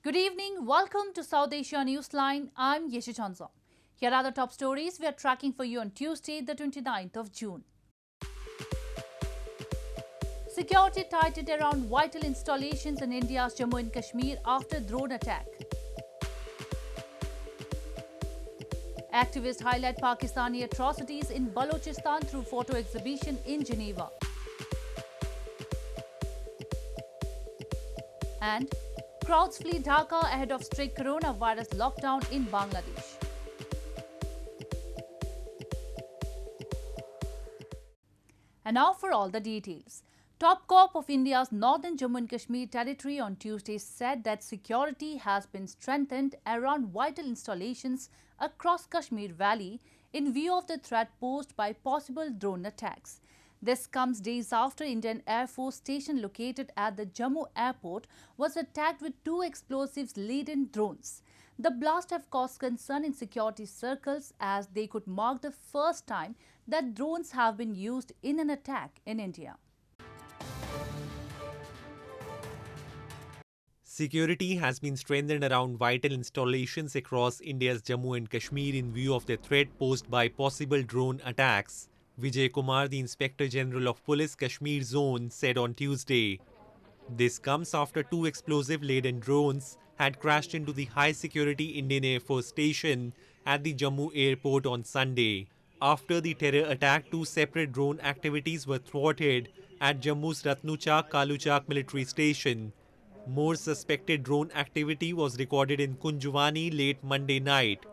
Good evening. Welcome to South Asia Newsline. I'm Yeshi Chanza. Here are the top stories we are tracking for you on Tuesday, the 29th of June. Security tightened around vital installations in India's Jammu and Kashmir after drone attack. Activists highlight Pakistani atrocities in Balochistan through photo exhibition in Geneva. And crowds flee Dhaka ahead of strict coronavirus lockdown in Bangladesh. And now for all the details. Top cop of India's northern Jammu and Kashmir territory on Tuesday said that security has been strengthened around vital installations across Kashmir Valley in view of the threat posed by possible drone attacks. This comes days after Indian Air Force station located at the Jammu airport was attacked with two explosives-laden drones. The blast have caused concern in security circles as they could mark the first time that drones have been used in an attack in India. Security has been strengthened around vital installations across India's Jammu and Kashmir in view of the threat posed by possible drone attacks, Vijay Kumar, the Inspector General of Police Kashmir Zone, said on Tuesday. This comes after two explosive-laden drones had crashed into the high-security Indian Air Force station at the Jammu airport on Sunday. After the terror attack, two separate drone activities were thwarted at Jammu's Ratnuchak Kaluchak military station. More suspected drone activity was recorded in Kunjwani late Monday night.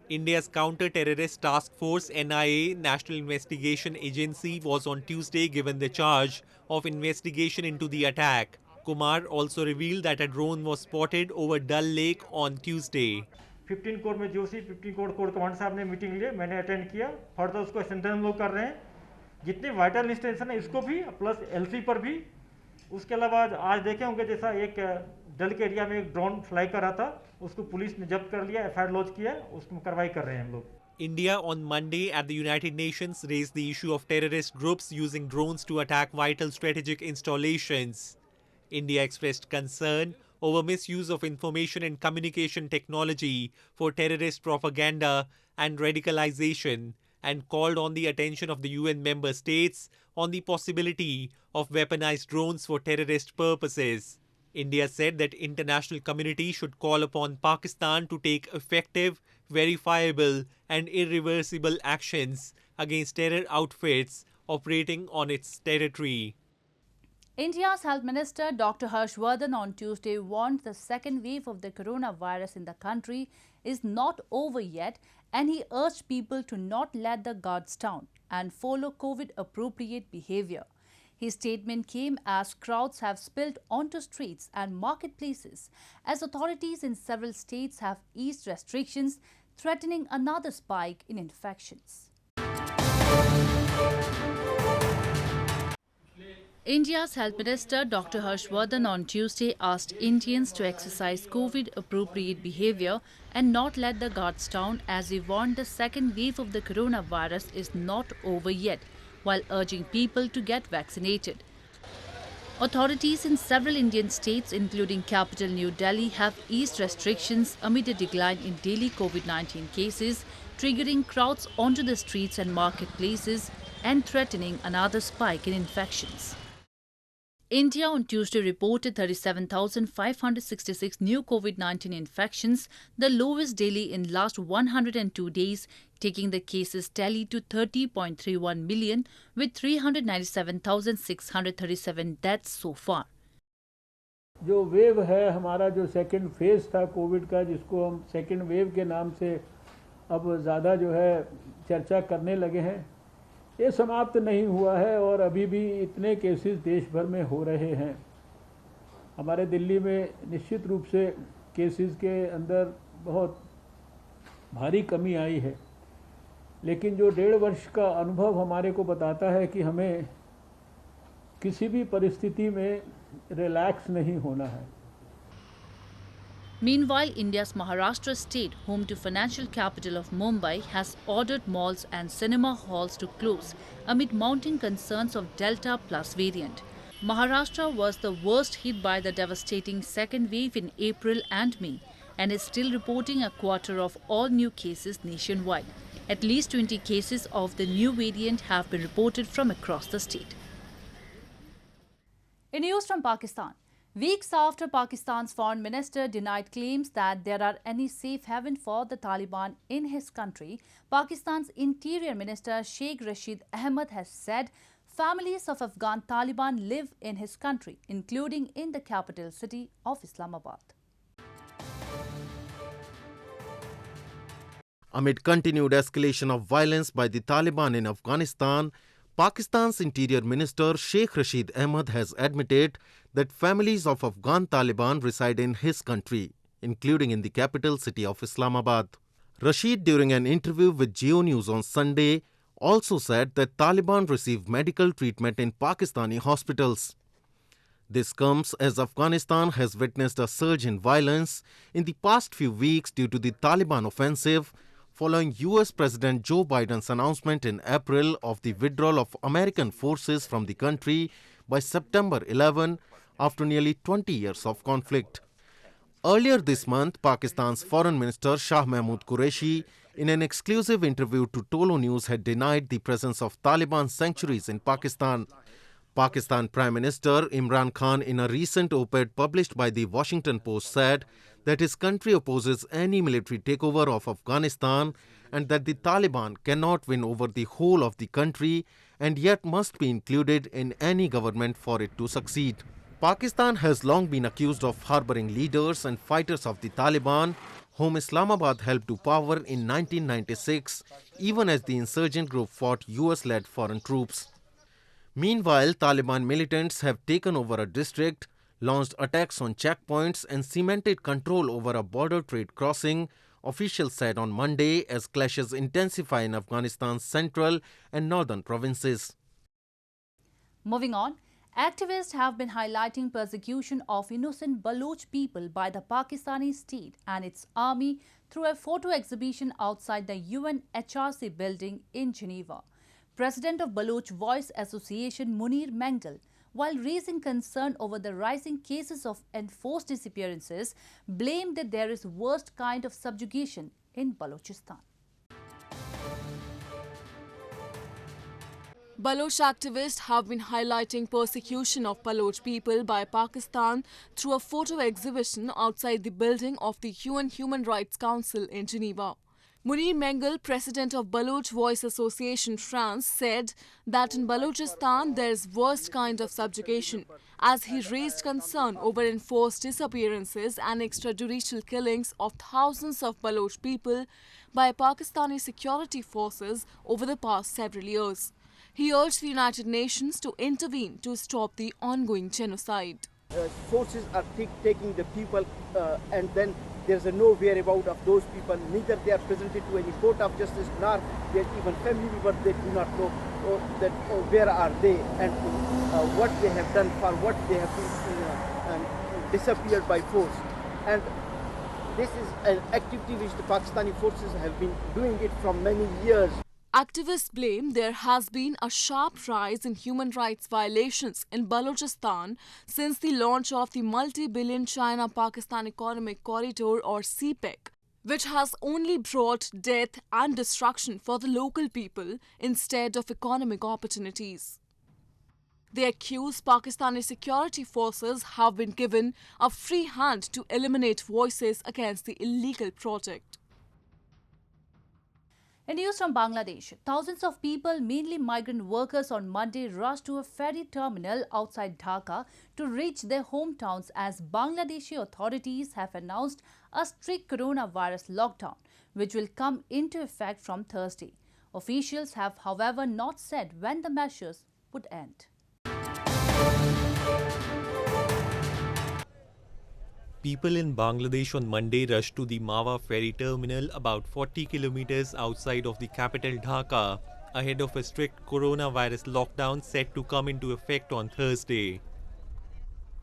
India's Counter-Terrorist Task Force NIA, National Investigation Agency, was on Tuesday given the charge of investigation into the attack. Kumar also revealed that a drone was spotted over Dal Lake on Tuesday. 15 core में जो सी 15 core command साहब ने meeting ली, मैंने attend किया। Further उसको strengthen लोग कर रहे हैं, जितने वाइटल इंस्टेंशन है इसको भी प्लस एलसी पर भी। उसके अलावा आज देखे होंगे जैसा एक डल के एरिया में एक ड्रोन फ्लाई कर रहा था, उसको पुलिस ने जब्त कर लिया, एफआईआर लॉन्च किया, उसमें कार्रवाई कर रहे हैं हम लोग। India on Monday at the United Nations raised the issue of terrorist groups using drones to attack vital strategic installations. India expressed concern over misuse of information and communication technology for terrorist propaganda and radicalization and called on the attention of the UN member states on the possibility of weaponized drones for terrorist purposes. India said that international community should call upon Pakistan to take effective, verifiable and irreversible actions against terror outfits operating on its territory. India's Health Minister Dr. Harsh Vardhan on Tuesday warned the second wave of the coronavirus in the country is not over yet, and he urged people to not let the guards down and follow COVID-appropriate behavior. His statement came as crowds have spilled onto streets and marketplaces as authorities in several states have eased restrictions, threatening another spike in infections. India's Health Minister Dr. Harsh Vardhan on Tuesday asked Indians to exercise COVID-appropriate behavior and not let the guards down as he warned the second wave of the coronavirus is not over yet, while urging people to get vaccinated. Authorities in several Indian states, including capital New Delhi, have eased restrictions amid a decline in daily COVID-19 cases, triggering crowds onto the streets and marketplaces and threatening another spike in infections. India on Tuesday reported 37,566 new COVID-19 infections, the lowest daily in last 102 days, taking the cases tally to 30.31 million with 397,637 deaths so far. जो wave है हमारा जो second phase था Covid का, जिसको हम second wave के नाम से अब ज़्यादा जो है चर्चा करने लगे हैं, ये समाप्त नहीं हुआ है और अभी भी इतने केसेस देश भर में हो रहे हैं। हमारे दिल्ली में निश्चित रूप से केसेस के अंदर बहुत भारी कमी आई है, लेकिन जो 1.5 वर्ष का अनुभव हमारे को बताता है कि हमें किसी भी परिस्थिति में रिलैक्स नहीं होना है। Meanwhile, India's Maharashtra state, home to financial capital of Mumbai, has ordered malls and cinema halls to close amid mounting concerns of Delta Plus variant. Maharashtra was the worst hit by the devastating second wave in April and May and is still reporting a quarter of all new cases nationwide. At least 20 cases of the new variant have been reported from across the state. In news from Pakistan, weeks after Pakistan's foreign minister denied claims that there are any safe haven for the Taliban in his country, Pakistan's Interior Minister Sheikh Rashid Ahmad has said families of Afghan Taliban live in his country, including in the capital city of Islamabad. Amid continued escalation of violence by the Taliban in Afghanistan, Pakistan's Interior Minister Sheikh Rashid Ahmad has admitted that families of Afghan Taliban reside in his country, including in the capital city of Islamabad. Rashid, during an interview with Geo News on Sunday, also said that Taliban receive medical treatment in Pakistani hospitals. This comes as Afghanistan has witnessed a surge in violence in the past few weeks due to the Taliban offensive, following US President Joe Biden's announcement in April of the withdrawal of American forces from the country by September 11 after nearly 20 years of conflict. Earlier this month, Pakistan's Foreign Minister Shah Mahmood Qureshi, in an exclusive interview to Tolo News, had denied the presence of Taliban sanctuaries in Pakistan. Pakistan Prime Minister Imran Khan, in a recent op-ed published by the Washington Post, said that his country opposes any military takeover of Afghanistan and that the Taliban cannot win over the whole of the country and yet must be included in any government for it to succeed. Pakistan has long been accused of harboring leaders and fighters of the Taliban, whom Islamabad helped to power in 1996, even as the insurgent group fought US-led foreign troops. Meanwhile, Taliban militants have taken over a district, launched attacks on checkpoints and cemented control over a border trade crossing, officials said on Monday, as clashes intensify in Afghanistan's central and northern provinces. Moving on, activists have been highlighting persecution of innocent Baloch people by the Pakistani state and its army through a photo exhibition outside the UNHRC building in Geneva. President of Baloch Voice Association Munir Mengal, while raising concern over the rising cases of enforced disappearances, blamed that there is worst kind of subjugation in Balochistan. Baloch activists have been highlighting persecution of Baloch people by Pakistan through a photo exhibition outside the building of the UN Human Rights Council in Geneva. Munir Mengal, president of Baloch Voice Association France, said that in Balochistan there is worst kind of subjugation, as he raised concern over enforced disappearances and extrajudicial killings of thousands of Baloch people by Pakistani security forces over the past several years. He urged the United Nations to intervene to stop the ongoing genocide. Forces are taking the people and then there's a no whereabout of those people. Neither they are presented to any court of justice, nor their even family members. They do not know where are they and what they have done, for what they have been disappeared by force. And this is an activity which the Pakistani forces have been doing it from many years. Activists blame there has been a sharp rise in human rights violations in Balochistan since the launch of the multi-billion China-Pakistan Economic Corridor or CPEC, which has only brought death and destruction for the local people instead of economic opportunities. They accuse Pakistani security forces have been given a free hand to eliminate voices against the illegal project. In news from Bangladesh, thousands of people, mainly migrant workers, on Monday rushed to a ferry terminal outside Dhaka to reach their hometowns as Bangladeshi authorities have announced a strict coronavirus lockdown, which will come into effect from Thursday. Officials have, however, not said when the measures would end. People in Bangladesh on Monday rushed to the Mawa ferry terminal about 40 kilometers outside of the capital Dhaka ahead of a strict coronavirus lockdown set to come into effect on Thursday.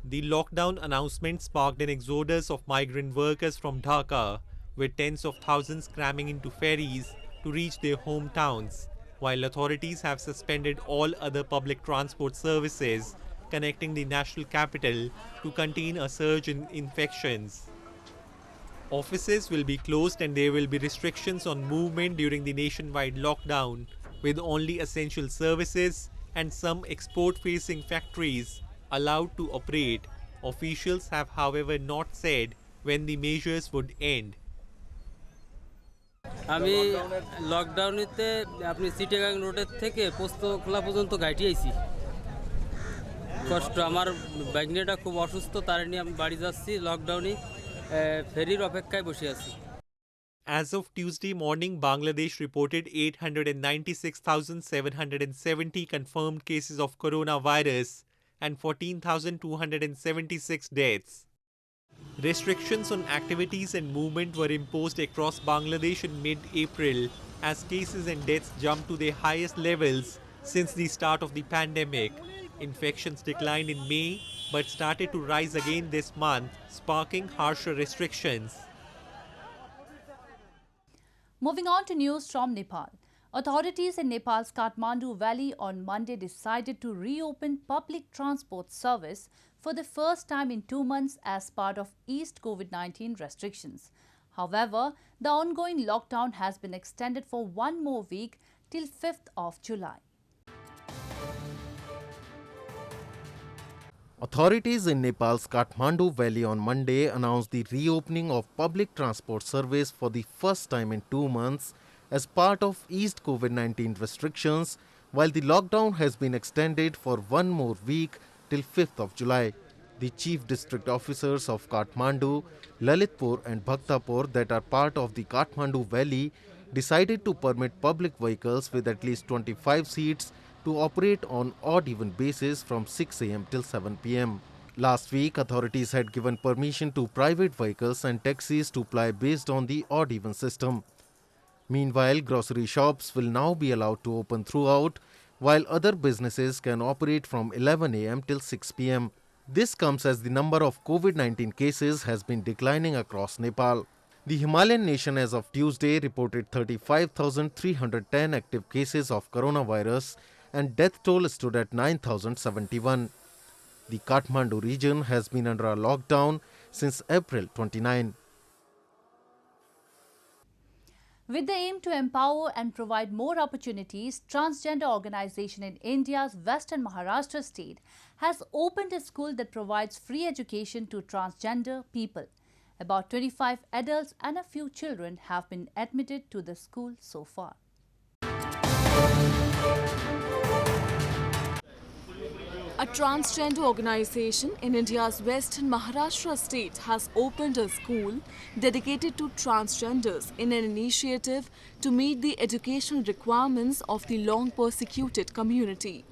The lockdown announcement sparked an exodus of migrant workers from Dhaka, with tens of thousands cramming into ferries to reach their hometowns, while authorities have suspended all other public transport services connecting the national capital to contain a surge in infections. Offices will be closed and there will be restrictions on movement during the nationwide lockdown, with only essential services and some export-facing factories allowed to operate. Officials have, however, not said when the measures would end. আমি লকডাউনেতে আপনি সিটিগাং রোডের থেকে পোস্তখোলা পর্যন্ত গাড়ি আইছি কষ্ট আমার বাইকটা খুব অসুস্থ তার নিয়ে আমি বাড়ি যাচ্ছি লকডাউনে ফেরির অপেক্ষায় বসে আছি As of Tuesday morning, Bangladesh reported 896,770 confirmed cases of coronavirus and 14,276 deaths. Restrictions on activities and movement were imposed across Bangladesh in mid-April as cases and deaths jumped to their highest levels since the start of the pandemic. Infections declined in May but started to rise again this month, sparking harsher restrictions. Moving on to news from Nepal. Authorities in Nepal's Kathmandu Valley on Monday decided to reopen public transport service for the first time in 2 months as part of eased COVID-19 restrictions. However, the ongoing lockdown has been extended for 1 more week till 5th of July. Authorities in Nepal's Kathmandu Valley on Monday announced the reopening of public transport service for the first time in 2 months as part of eased COVID-19 restrictions, while the lockdown has been extended for 1 more week till 5th of July. The chief district officers of Kathmandu, Lalitpur and Bhaktapur that are part of the Kathmandu Valley decided to permit public vehicles with at least 25 seats to operate on odd-even basis from 6 a.m. till 7 p.m. Last week, authorities had given permission to private vehicles and taxis to ply based on the odd-even system. Meanwhile, grocery shops will now be allowed to open throughout, while other businesses can operate from 11 a.m. till 6 p.m. This comes as the number of COVID-19 cases has been declining across Nepal. The Himalayan nation as of Tuesday reported 35,310 active cases of coronavirus and death toll stood at 9,071. The Kathmandu region has been under a lockdown since April 29. With the aim to empower and provide more opportunities, Transgender Organization in India's Western Maharashtra state has opened a school that provides free education to transgender people. About 25 adults and a few children have been admitted to the school so far. A transgender organization in India's Western Maharashtra state has opened a school dedicated to transgenders in an initiative to meet the educational requirements of the long persecuted community.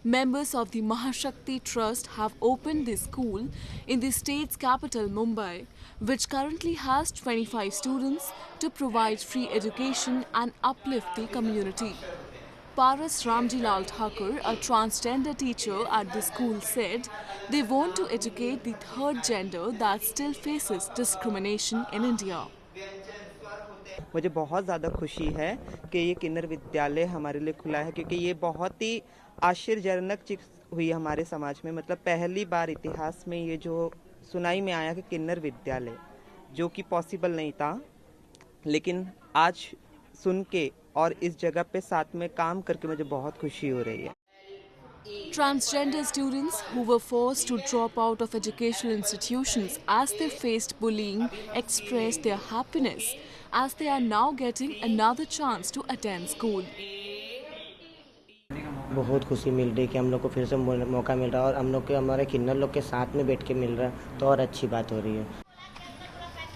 Members of the Mahashakti Trust have opened this school in the state's capital Mumbai, which currently has 25 students to provide free education and uplift the community. Paras Ramjilal Thakur, a transgender teacher at the school, said they want to educate the third gender that still faces discrimination in India. मुझे बहुत ज़्यादा खुशी है कि ये किन्नर विद्यालय हमारे लिए खुला है क्योंकि ये बहुत ही आश्चर्यजनक चीज़ हुई हमारे समाज में मतलब पहली बार इतिहास में ये जो सुनाई में आया कि किन्नर विद्यालय जो कि पॉसिबल नहीं था लेकिन आज सुन के और इस जगह पे साथ में काम करके मुझे बहुत खुशी हो रही है Transgender students who were forced to drop out of educational institutions as they faced bullying expressed their happiness as they are now getting another chance to attend school. बहुत खुशी मिल रही है कि हम लोग को फिर से मौका मिल रहा है और हम लोग के हमारे किन्नर लोग के साथ में बैठ के मिल रहा है तो और अच्छी बात हो रही है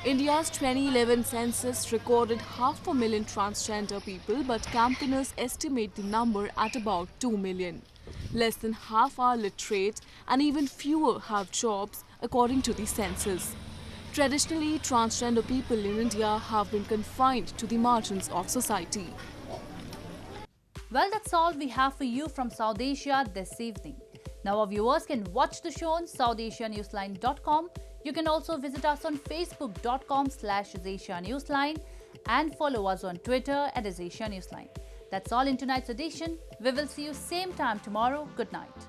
India's 2011 census recorded 500,000 transgender people, but campaigners estimate the number at about 2 million. Less than half are literate and even fewer have jobs, according to the census. Traditionally, transgender people in India have been confined to the margins of society. Well, that's all we have for you from South Asia this evening. Now our viewers can watch the show on SouthAsiaNewsline.com. You can also visit us on Facebook.com/AsiaNewsline and follow us on Twitter @AsiaNewsline. That's all in tonight's edition. We will see you same time tomorrow. Good night.